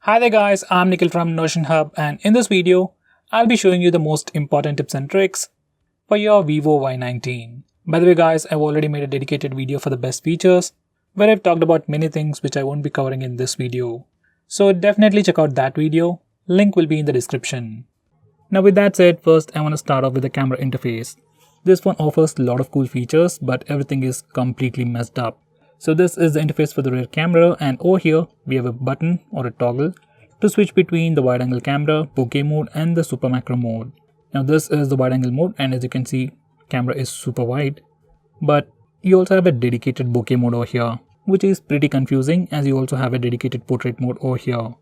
Hi there guys, I'm Nikhil from Notion Hub, and in this video, I'll be showing you the most important tips and tricks for your Vivo Y19. By the way guys, I've already made a dedicated video for the best features where I've talked about many things which I won't be covering in this video. So definitely check out that video, link will be in the description. Now with that said, first I want to start off with the camera interface. This one offers a lot of cool features, but everything is completely messed up. So this is the interface for the rear camera, and over here we have a button or a toggle to switch between the wide angle camera, bokeh mode and the super macro mode. Now this is the wide angle mode, and as you can see, camera is super wide. But you also have a dedicated bokeh mode over here, which is pretty confusing as you also have a dedicated portrait mode over here.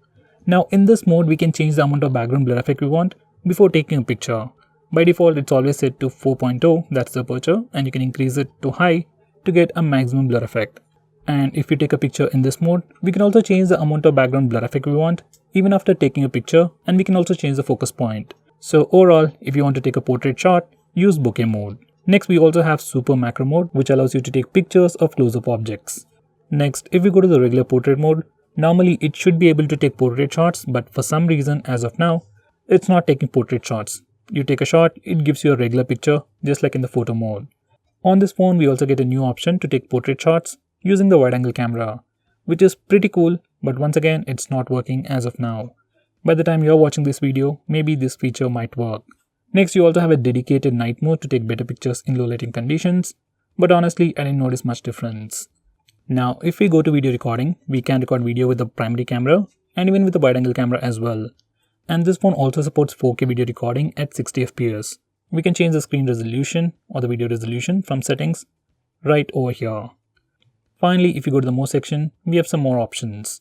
Now in this mode we can change the amount of background blur effect we want before taking a picture. By default it's always set to 4.0, that's the aperture, and you can increase it to high to get a maximum blur effect. And if we take a picture in this mode, we can also change the amount of background blur effect we want even after taking a picture, and we can also change the focus point. So overall, if you want to take a portrait shot, use bokeh mode. Next we also have super macro mode, which allows you to take pictures of close-up objects. Next, if we go to the regular portrait mode, normally it should be able to take portrait shots, but for some reason as of now, it's not taking portrait shots. You take a shot, it gives you a regular picture just like in the photo mode. On this phone we also get a new option to take portrait shots using the wide angle camera, which is pretty cool, but once again it's not working as of now. By the time you're watching this video, maybe this feature might work. Next you also have a dedicated night mode to take better pictures in low lighting conditions, but honestly I didn't notice much difference. Now if we go to video recording, we can record video with the primary camera and even with the wide angle camera as well. And this phone also supports 4K video recording at 60 fps. We can change the screen resolution or the video resolution from settings right over here. Finally, if you go to the more section, we have some more options.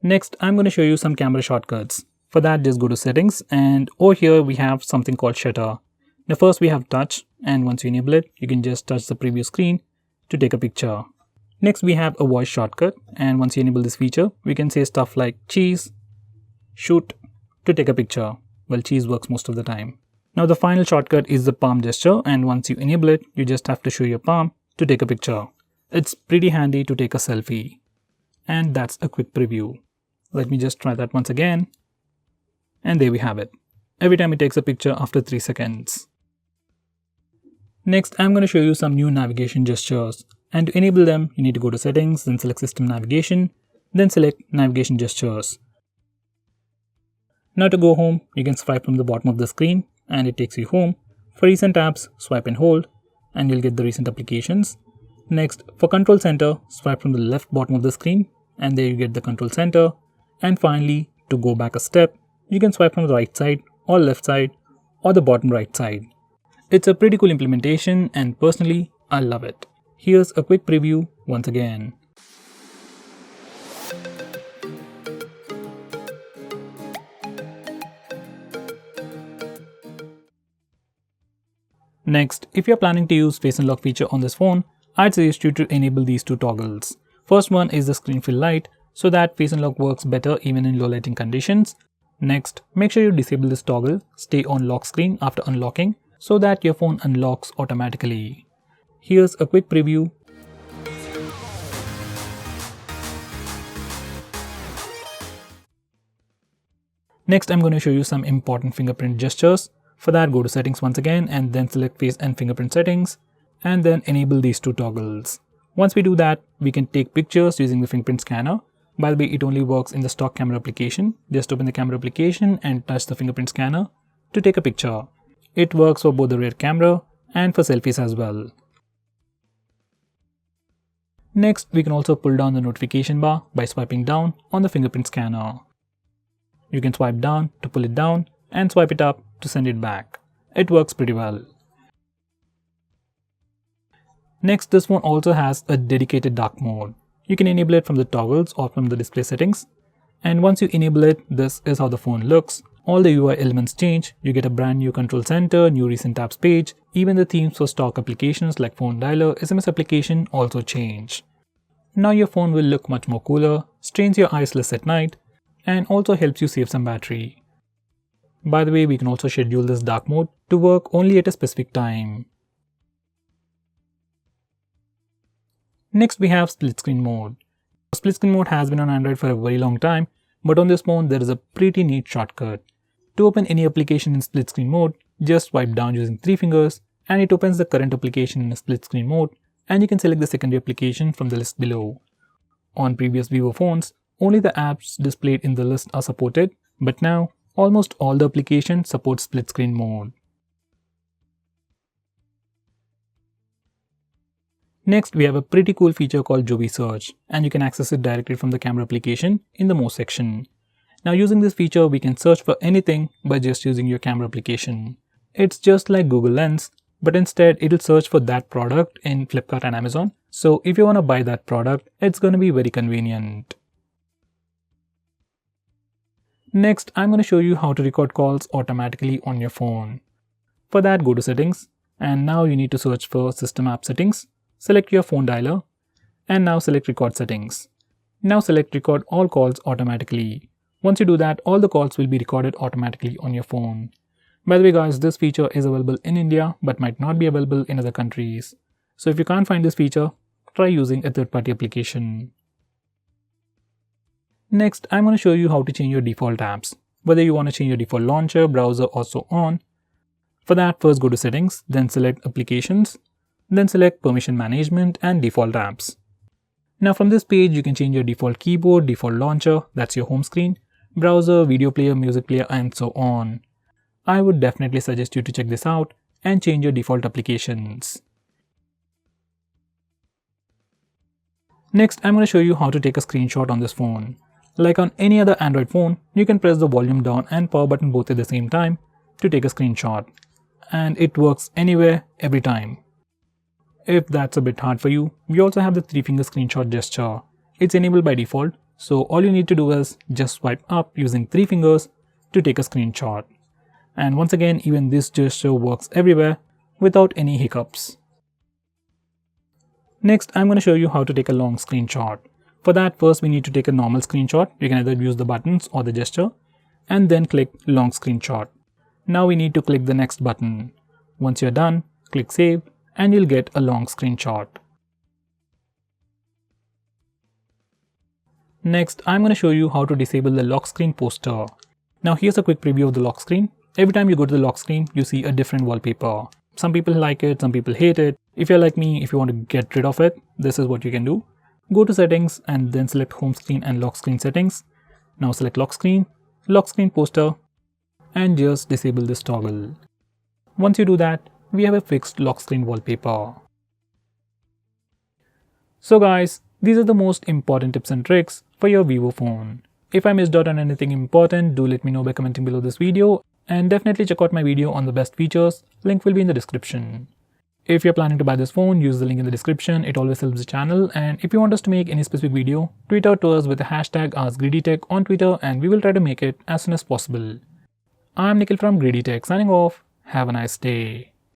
Next, I'm going to show you some camera shortcuts. For that, just go to settings, and over here we have something called shutter. Now first we have touch, and once you enable it, you can just touch the preview screen to take a picture. Next we have a voice shortcut, and once you enable this feature, we can say stuff like cheese, shoot to take a picture. Well, cheese works most of the time. Now the final shortcut is the palm gesture, and once you enable it, you just have to show your palm to take a picture. It's pretty handy to take a selfie. And that's a quick preview. Let me just try that once again. And there we have it. Every time it takes a picture after 3 seconds. Next, I'm going to show you some new navigation gestures. And to enable them, you need to go to settings, then select system navigation, then select navigation gestures. Now to go home, you can swipe from the bottom of the screen and it takes you home. For recent apps, swipe and hold and you'll get the recent applications. Next, for control center, swipe from the left bottom of the screen and there you get the control center. And finally, to go back a step, you can swipe from the right side or left side or the bottom right side. It's a pretty cool implementation and personally, I love it. Here's a quick preview once again. Next, if you're planning to use Face Unlock feature on this phone, I'd suggest you to enable these two toggles. First one is the screen fill light, so that Face Unlock works better even in low lighting conditions. Next, make sure you disable this toggle, stay on lock screen after unlocking, so that your phone unlocks automatically. Here's a quick preview. Next, I'm going to show you some important fingerprint gestures. For that, go to settings once again and then select face and fingerprint settings and then enable these two toggles. Once we do that, we can take pictures using the fingerprint scanner. By the way, it only works in the stock camera application. Just open the camera application and touch the fingerprint scanner to take a picture. It works for both the rear camera and for selfies as well. Next, we can also pull down the notification bar by swiping down on the fingerprint scanner. You can swipe down to pull it down and swipe it up to send it back. It works pretty well. Next, this one also has a dedicated dark mode. You can enable it from the toggles or from the display settings. And once you enable it, this is how the phone looks. All the UI elements change. You get a brand new control center, new recent apps page. Even the themes for stock applications like phone dialer, SMS application also change. Now your phone will look much more cooler, strains your eyes less at night, and also helps you save some battery. By the way, we can also schedule this dark mode to work only at a specific time. Next we have split screen mode. Split screen mode has been on Android for a very long time, but on this phone there is a pretty neat shortcut. To open any application in split screen mode, just swipe down using 3 fingers and it opens the current application in a split screen mode, and you can select the secondary application from the list below. On previous Vivo phones, only the apps displayed in the list are supported, but now almost all the applications support split screen mode. Next, we have a pretty cool feature called Joby Search, and you can access it directly from the camera application in the More section. Now using this feature, we can search for anything by just using your camera application. It's just like Google Lens, but instead it'll search for that product in Flipkart and Amazon. So if you want to buy that product, it's going to be very convenient. Next, I'm going to show you how to record calls automatically on your phone. For that, go to Settings, and now you need to search for System App Settings. Select your phone dialer, and now select Record Settings. Now select Record All Calls Automatically. Once you do that, all the calls will be recorded automatically on your phone. By the way guys, this feature is available in India but might not be available in other countries. So if you can't find this feature, try using a third-party application. Next, I'm going to show you how to change your default apps, whether you want to change your default launcher, browser or so on. For that, first go to Settings, then select Applications, then select Permission Management and Default Apps. Now from this page, you can change your default keyboard, default launcher, that's your home screen, browser, video player, music player and so on. I would definitely suggest you to check this out and change your default applications. Next, I'm going to show you how to take a screenshot on this phone. Like on any other Android phone, you can press the volume down and power button both at the same time to take a screenshot. And it works anywhere, every time. If that's a bit hard for you, we also have the 3-finger screenshot gesture. It's enabled by default, so all you need to do is just swipe up using 3 fingers to take a screenshot. And once again, even this gesture works everywhere without any hiccups. Next, I'm going to show you how to take a long screenshot. For that, first we need to take a normal screenshot. You can either use the buttons or the gesture, and then click Long Screenshot. Now we need to click the next button. Once you're done, click Save, and you'll get a long screenshot. Next, I'm going to show you how to disable the lock screen poster. Now here's a quick preview of the lock screen. Every time you go to the lock screen, you see a different wallpaper. Some people like it, some people hate it. If you're like me, if you want to get rid of it, this is what you can do. Go to Settings and then select Home Screen and Lock Screen Settings. Now select Lock Screen Poster, and just disable this toggle. Once you do that, we have a fixed lock screen wallpaper. So guys, these are the most important tips and tricks for your Vivo phone. If I missed out on anything important, do let me know by commenting below this video, and definitely check out my video on the best features. Link will be in the description. If you're planning to buy this phone, use the link in the description. It always helps the channel. And if you want us to make any specific video, tweet out to us with the hashtag AskGreedyTech on Twitter, and we will try to make it as soon as possible. I'm Nikhil from GreedyTech signing off. Have a nice day.